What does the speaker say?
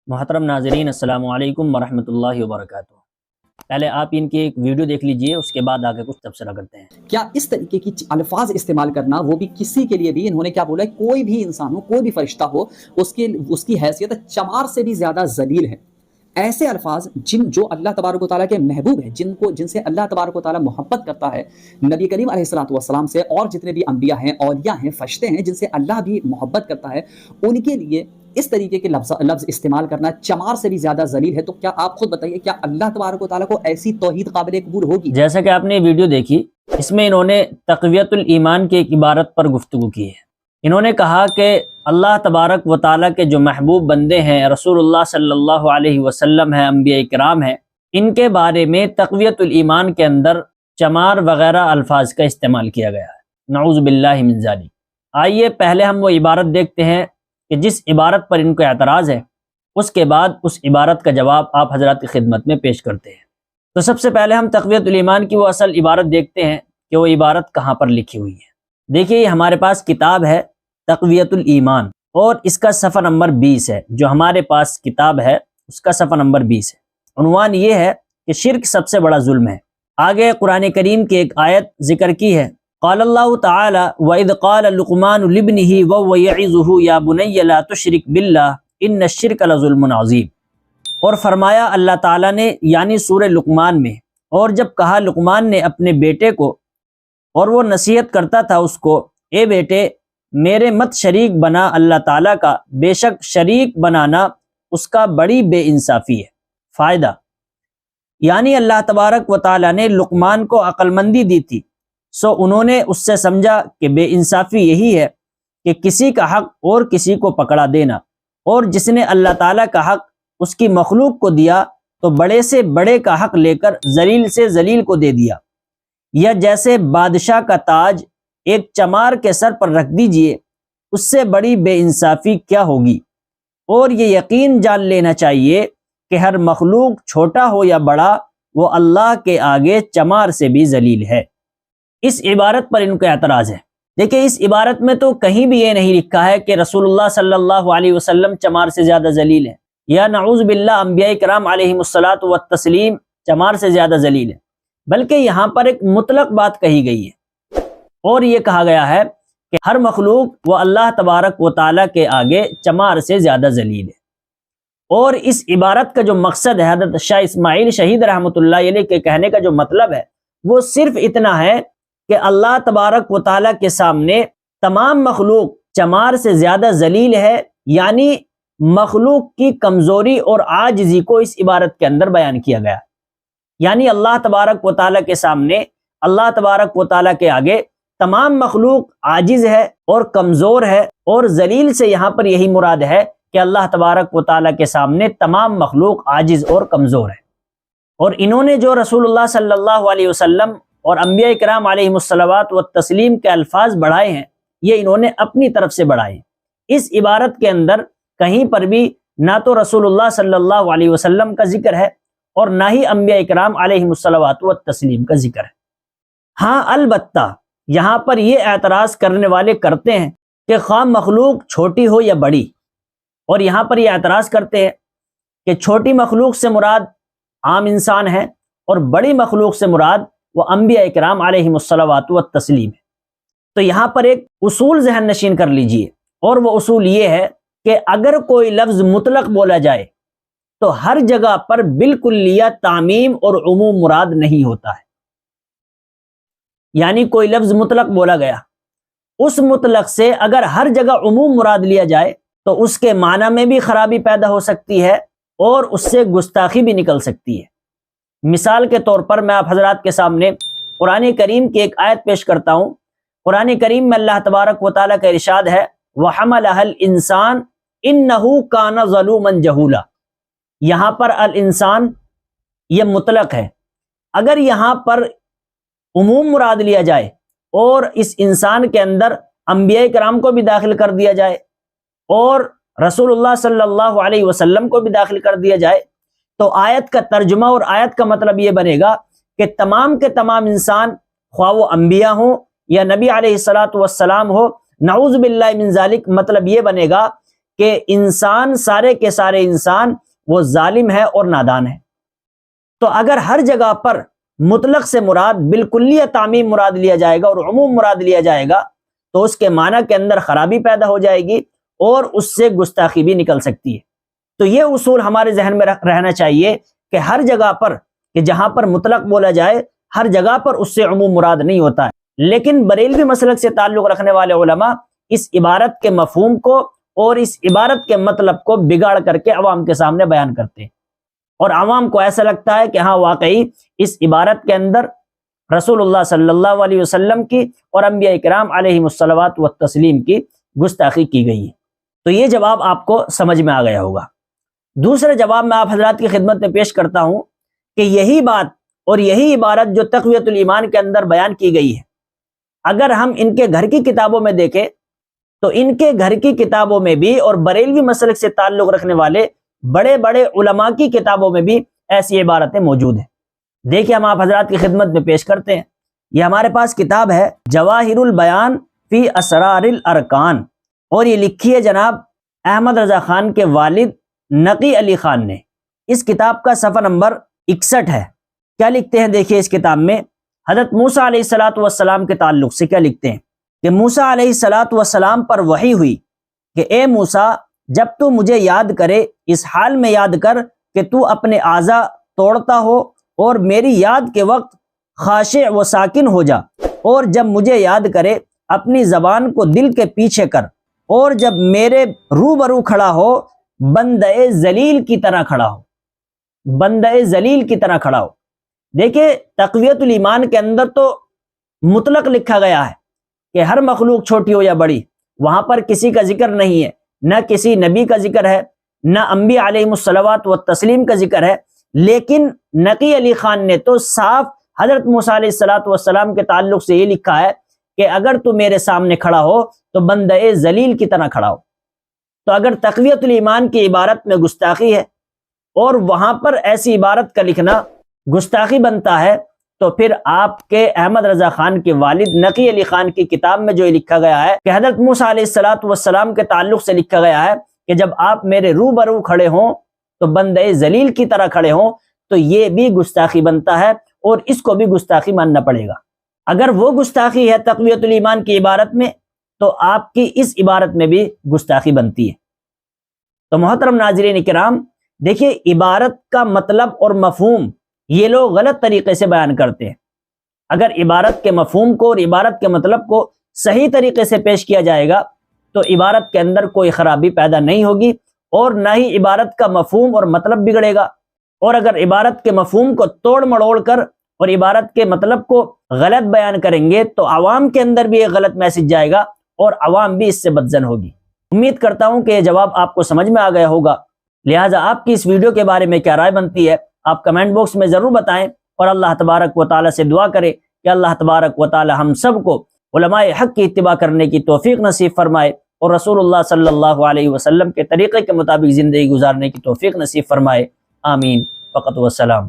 محترم ناظرین السلام علیکم ورحمۃ اللہ وبرکاتہ۔ پہلے آپ ان کی ایک ویڈیو دیکھ لیجئے، اس کے بعد آگے کچھ تبصرہ کرتے ہیں۔ کیا اس طریقے کی الفاظ استعمال کرنا، وہ بھی کسی کے لیے بھی، انہوں نے کیا بولا ہے، کوئی بھی انسان ہو، کوئی بھی فرشتہ ہو، اس کی حیثیت چمار سے بھی زیادہ ذلیل ہے۔ ایسے الفاظ جو اللہ تبارک و تعالیٰ کے محبوب ہیں، جن سے اللہ تبارک و تعالیٰ محبت کرتا ہے، نبی کریم علیہ السلام سے، اور جتنے بھی انبیاء ہیں، اولیاء ہیں، فرشتے ہیں، جن سے اللہ بھی محبت کرتا ہے، ان کے لیے اس طریقے کے لفظ استعمال کرنا چمار سے بھی زیادہ ذلیل ہے۔ تو کیا آپ خود بتائیے، کیا اللہ تبارک و تعالیٰ کو ایسی توحید قابل قبول ہوگی؟ جیسا کہ آپ نے ویڈیو دیکھی، اس میں انہوں نے تقویت الایمان کی ایک عبارت پر گفتگو کی ہے۔ انہوں نے کہا کہ اللہ تبارک و تعالیٰ کے جو محبوب بندے ہیں، رسول اللہ صلی اللہ علیہ وسلم ہیں، انبیاء کرام ہیں، ان کے بارے میں تقویت الایمان کے اندر چمار وغیرہ الفاظ کا استعمال کیا گیا ہے، نعوذ باللہ من ذالک۔ آئیے پہلے ہم وہ عبارت دیکھتے ہیں کہ جس عبارت پر ان کو اعتراض ہے، اس کے بعد اس عبارت کا جواب آپ حضرات کی خدمت میں پیش کرتے ہیں۔ تو سب سے پہلے ہم تقویت الایمان کی وہ اصل عبارت دیکھتے ہیں کہ وہ عبارت کہاں پر لکھی ہوئی ہے۔ دیکھیے، یہ ہمارے پاس کتاب ہے تقویت الایمان، اور اس کا صفحہ نمبر 20 ہے۔ جو ہمارے پاس کتاب ہے اس کا صفحہ نمبر 20 ہے۔ عنوان یہ ہے کہ شرک سب سے بڑا ظلم ہے۔ آگے قرآن کریم کی ایک آیت ذکر کی ہے، قال اللہ تعالی وَإِذْ قَالَ لُقْمَانُ لِابْنِهِ وَهُوَ يَعِظُهُ يَا بُنَيَّ لَا تُشْرِكْ بِاللَّهِ إِنَّ الشِّرْكَ لَظُلْمٌ عَظِيمٌ۔ اور فرمایا اللہ تعالیٰ نے، یعنی سورہ لقمان میں، اور جب کہا لقمان نے اپنے بیٹے کو، اور وہ نصیحت کرتا تھا اس کو، اے بیٹے میرے مت شریک بنا اللہ تعالیٰ کا، بے شک شریک بنانا اس کا بڑی بے انصافی ہے۔ فائدہ، یعنی اللہ تبارک و تعالیٰ نے لقمان کو عقل مندی دی تھی، سو انہوں نے اس سے سمجھا کہ بے انصافی یہی ہے کہ کسی کا حق اور کسی کو پکڑا دینا، اور جس نے اللہ تعالیٰ کا حق اس کی مخلوق کو دیا تو بڑے سے بڑے کا حق لے کر ذلیل سے ذلیل کو دے دیا۔ یا جیسے بادشاہ کا تاج ایک چمار کے سر پر رکھ دیجئے، اس سے بڑی بے انصافی کیا ہوگی۔ اور یہ یقین جان لینا چاہیے کہ ہر مخلوق چھوٹا ہو یا بڑا، وہ اللہ کے آگے چمار سے بھی ذلیل ہے۔ اس عبارت پر ان کو اعتراض ہے۔ دیکھیں، اس عبارت میں تو کہیں بھی یہ نہیں لکھا ہے کہ رسول اللہ صلی اللہ علیہ وسلم چمار سے زیادہ ذلیل ہیں، یا نعوذ باللہ انبیاء کرام علیہم الصلاۃ والتسلیم چمار سے زیادہ ذلیل ہیں، بلکہ یہاں پر ایک مطلق بات کہی گئی ہے، اور یہ کہا گیا ہے کہ ہر مخلوق وہ اللہ تبارک و تعالیٰ کے آگے چمار سے زیادہ ذلیل ہے۔ اور اس عبارت کا جو مقصد ہے، حضرت شاہ اسماعیل شہید رحمۃ اللہ علیہ کے کہنے کا جو مطلب ہے، وہ صرف اتنا ہے کہ اللہ تبارک و تعالیٰ کے سامنے تمام مخلوق چمار سے زیادہ ذلیل ہے، یعنی مخلوق کی کمزوری اور عاجزی کو اس عبارت کے اندر بیان کیا گیا۔ یعنی اللہ تبارک و تعالیٰ کے سامنے، اللہ تبارک و تعالیٰ کے آگے تمام مخلوق عاجز ہے اور کمزور ہے، اور ذلیل سے یہاں پر یہی مراد ہے کہ اللہ تبارک و تعالیٰ کے سامنے تمام مخلوق عاجز اور کمزور ہے۔ اور انہوں نے جو رسول اللہ صلی اللہ علیہ وسلم اور انبیاء کرام علیہم الصلوات والتسلیم کے الفاظ بڑھائے ہیں، یہ انہوں نے اپنی طرف سے بڑھائے ہیں۔ اس عبارت کے اندر کہیں پر بھی نہ تو رسول اللہ صلی اللہ علیہ وسلم کا ذکر ہے، اور نہ ہی انبیاء کرام علیہم الصلوات والتسلیم کا ذکر ہے۔ ہاں البتہ یہاں پر یہ اعتراض کرنے والے کرتے ہیں کہ خواہ مخلوق چھوٹی ہو یا بڑی، اور یہاں پر یہ اعتراض کرتے ہیں کہ چھوٹی مخلوق سے مراد عام انسان ہے، اور بڑی مخلوق سے مراد وہ انبیاء کرام علیہم الصلوات والتسلیم ہے۔ تو یہاں پر ایک اصول ذہن نشین کر لیجئے، اور وہ اصول یہ ہے کہ اگر کوئی لفظ مطلق بولا جائے تو ہر جگہ پر بالکلیہ تعمیم اور عموم مراد نہیں ہوتا ہے۔ یعنی کوئی لفظ مطلق بولا گیا، اس مطلق سے اگر ہر جگہ عموم مراد لیا جائے تو اس کے معنی میں بھی خرابی پیدا ہو سکتی ہے، اور اس سے گستاخی بھی نکل سکتی ہے۔ مثال کے طور پر میں آپ حضرات کے سامنے قرآن کریم کی ایک آیت پیش کرتا ہوں۔ قرآن کریم میں اللہ تبارک و تعالیٰ کا ارشاد ہے، وَحَمَلَهَا الْإِنسَانُ إِنَّهُ كَانَ ظَلُومًا جَهُولًا۔ یہاں پر الانسان یہ مطلق ہے، اگر یہاں پر عموم مراد لیا جائے اور اس انسان کے اندر انبیاء کرام کو بھی داخل کر دیا جائے اور رسول اللہ صلی اللہ علیہ وسلم کو بھی داخل کر دیا جائے، تو آیت کا ترجمہ اور آیت کا مطلب یہ بنے گا کہ تمام کے تمام انسان، خواہ وہ انبیاء ہوں یا نبی علیہ الصلاۃ والسلام ہو، نعوذ باللہ من ذالک، مطلب یہ بنے گا کہ انسان سارے کے سارے انسان وہ ظالم ہے اور نادان ہے۔ تو اگر ہر جگہ پر مطلق سے مراد بالکلیہ تعمیم مراد لیا جائے گا اور عموم مراد لیا جائے گا تو اس کے معنی کے اندر خرابی پیدا ہو جائے گی اور اس سے گستاخی بھی نکل سکتی ہے۔ تو یہ اصول ہمارے ذہن میں رہنا چاہیے کہ ہر جگہ پر کہ جہاں پر مطلق بولا جائے ہر جگہ پر اس سے عموم مراد نہیں ہوتا ہے۔ لیکن بریلوی مسلک سے تعلق رکھنے والے علماء اس عبارت کے مفہوم کو اور اس عبارت کے مطلب کو بگاڑ کر کے عوام کے سامنے بیان کرتے ہیں، اور عوام کو ایسا لگتا ہے کہ ہاں واقعی اس عبارت کے اندر رسول اللہ صلی اللہ علیہ وسلم کی اور انبیاء کرام علیہم الصلوات والتسلیم کی گستاخی کی گئی ہے۔ تو یہ جواب آپ کو سمجھ میں آ گیا ہوگا۔ دوسرا جواب میں آپ حضرات کی خدمت میں پیش کرتا ہوں کہ یہی بات اور یہی عبارت جو تقویت الایمان کے اندر بیان کی گئی ہے، اگر ہم ان کے گھر کی کتابوں میں دیکھیں تو ان کے گھر کی کتابوں میں بھی اور بریلوی مسلک سے تعلق رکھنے والے بڑے بڑے علماء کی کتابوں میں بھی ایسی عبارتیں موجود ہیں۔ دیکھیں ہم آپ حضرات کی خدمت میں پیش کرتے ہیں۔ یہ ہمارے پاس کتاب ہے جواہر البیان فی اسرار الارکان، اور یہ لکھی ہے جناب احمد رضا خان کے والد نقی علی خان نے۔ اس کتاب کا صفحہ نمبر 61 ہے۔ کیا لکھتے ہیں دیکھیے اس کتاب میں، حضرت موسیٰ علیہ الصلوۃ والسلام کے تعلق سے کیا لکھتے ہیں کہ موسیٰ علیہ الصلوۃ والسلام پر وحی ہوئی کہ اے موسیٰ، جب تو مجھے یاد کرے اس حال میں یاد کر کہ تو اپنے اعضا توڑتا ہو اور میری یاد کے وقت خاشع و ساکن ہو جا، اور جب مجھے یاد کرے اپنی زبان کو دل کے پیچھے کر، اور جب میرے روبرو کھڑا ہو بندے ذلیل کی طرح کھڑا ہو، بندے ذلیل کی طرح کھڑا ہو۔ دیکھیں تقویت الایمان کے اندر تو مطلق لکھا گیا ہے کہ ہر مخلوق چھوٹی ہو یا بڑی، وہاں پر کسی کا ذکر نہیں ہے، نہ کسی نبی کا ذکر ہے، نہ انبیاء علیہم الصلوات والتسلیم کا ذکر ہے، لیکن نقی علی خان نے تو صاف حضرت موسیٰ علیہ الصلوۃ والسلام کے تعلق سے یہ لکھا ہے کہ اگر تو میرے سامنے کھڑا ہو تو بندے ذلیل کی طرح کھڑا ہو۔ تو اگر تقویت الایمان کی عبارت میں گستاخی ہے اور وہاں پر ایسی عبارت کا لکھنا گستاخی بنتا ہے، تو پھر آپ کے احمد رضا خان کے والد نقی علی خان کی کتاب میں جو یہ لکھا گیا ہے کہ حضرت موسیٰ علیہ الصلوۃ والسلام کے تعلق سے لکھا گیا ہے کہ جب آپ میرے روبرو کھڑے ہوں تو بندے ذلیل کی طرح کھڑے ہوں، تو یہ بھی گستاخی بنتا ہے اور اس کو بھی گستاخی ماننا پڑے گا۔ اگر وہ گستاخی ہے تقویت الایمان کی عبارت میں تو آپ کی اس عبارت میں بھی گستاخی بنتی ہے۔ تو محترم ناظرین کرام، دیکھیے عبارت کا مطلب اور مفہوم یہ لوگ غلط طریقے سے بیان کرتے ہیں۔ اگر عبارت کے مفہوم کو اور عبارت کے مطلب کو صحیح طریقے سے پیش کیا جائے گا تو عبارت کے اندر کوئی خرابی پیدا نہیں ہوگی اور نہ ہی عبارت کا مفہوم اور مطلب بگڑے گا۔ اور اگر عبارت کے مفہوم کو توڑ مڑوڑ کر اور عبارت کے مطلب کو غلط بیان کریں گے تو عوام کے اندر بھی ایک غلط میسج جائے گا اور عوام بھی اس سے بدظن ہوگی۔ امید کرتا ہوں کہ یہ جواب آپ کو سمجھ میں آ گیا ہوگا، لہٰذا آپ کی اس ویڈیو کے بارے میں کیا رائے بنتی ہے آپ کمنٹ باکس میں ضرور بتائیں، اور اللہ تبارک و تعالیٰ سے دعا کریں کہ اللہ تبارک و تعالیٰ ہم سب کو علماء حق کی اتباع کرنے کی توفیق نصیب فرمائے اور رسول اللہ صلی اللہ علیہ وسلم کے طریقے کے مطابق زندگی گزارنے کی توفیق نصیب فرمائے۔ آمین فقط والسلام۔